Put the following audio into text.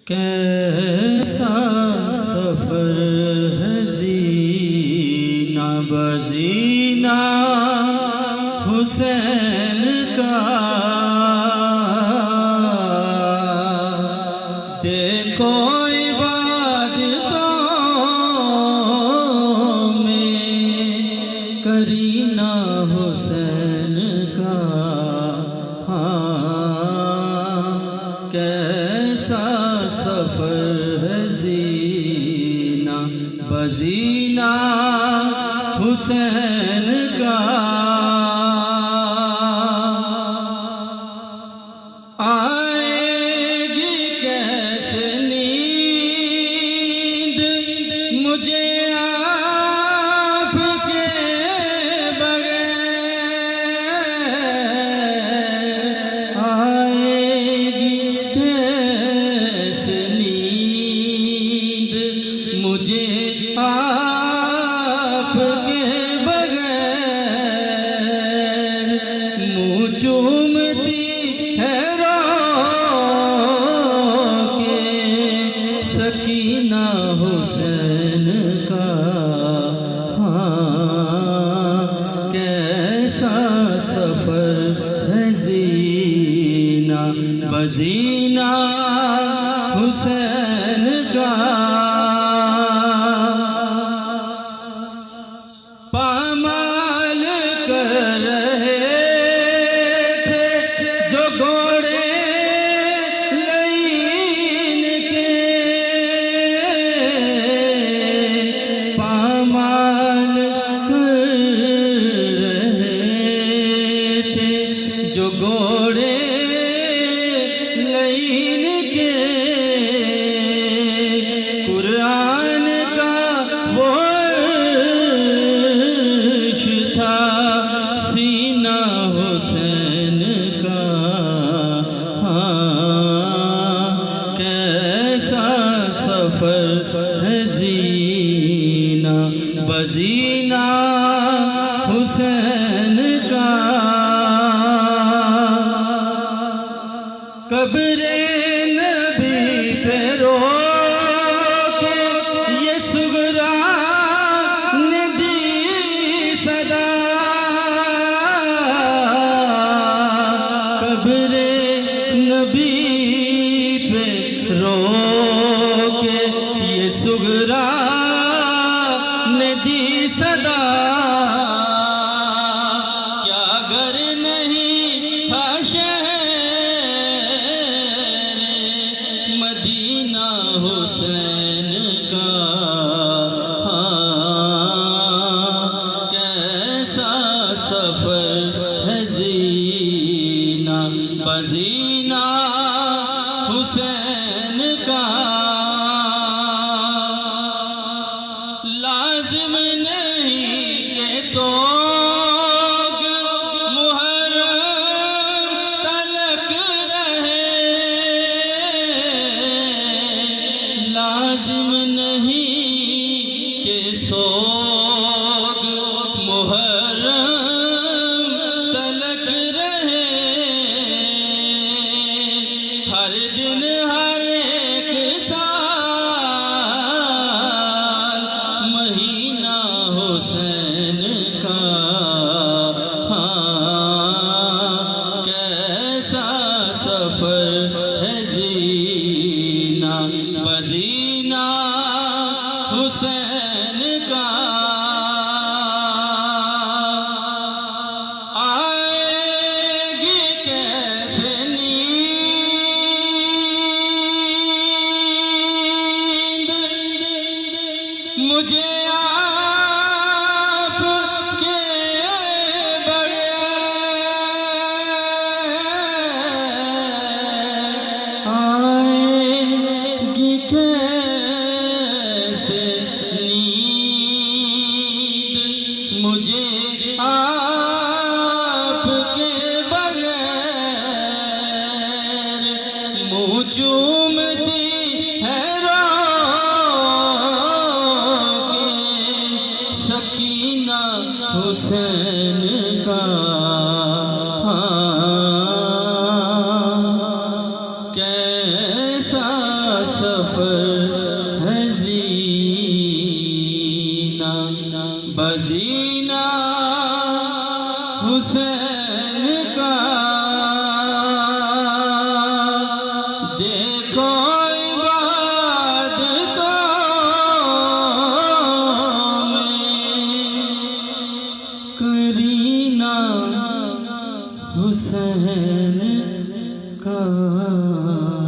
कैसा सफर है जीना बजीना हुसैन का। देखो इबादतों में करीना हुसैन का। हाँ, कैसा सफर है जीना बजीना हुसैन का। आएगी कैसे नींद मुझे आपके बगैर। आएगी कैसे नींद मुझे आपके बगैर। मुँह चूमती है रो के सकीना हुसैन का। हाँ, कैसा सफर है जीना बजीना हुसैन का। पामाल कर रहे थे जो घोड़े लईन के। पामाल कर रहे थे जो घोड़े लईन के। कुरान का वो सीना हुसैन का। हाँ, कैसा सफर है जीना बजीना हुसैन का। कब्रे नबी पे रो के ये सुगरा ने दी सदा। कब्रे नबी पे रो के ये सुगरा ने दी सदा। क्या घर नहीं था शहर मदीना हुसैन का। हाँ, कैसा सफर है जीना बजीना हुसैन का। लाजिम नहीं के सोग मुहर्रम तलक रहे। लाजिम नहीं के सोग मुहर्रम तलक रहे। हर दिन हुसैन का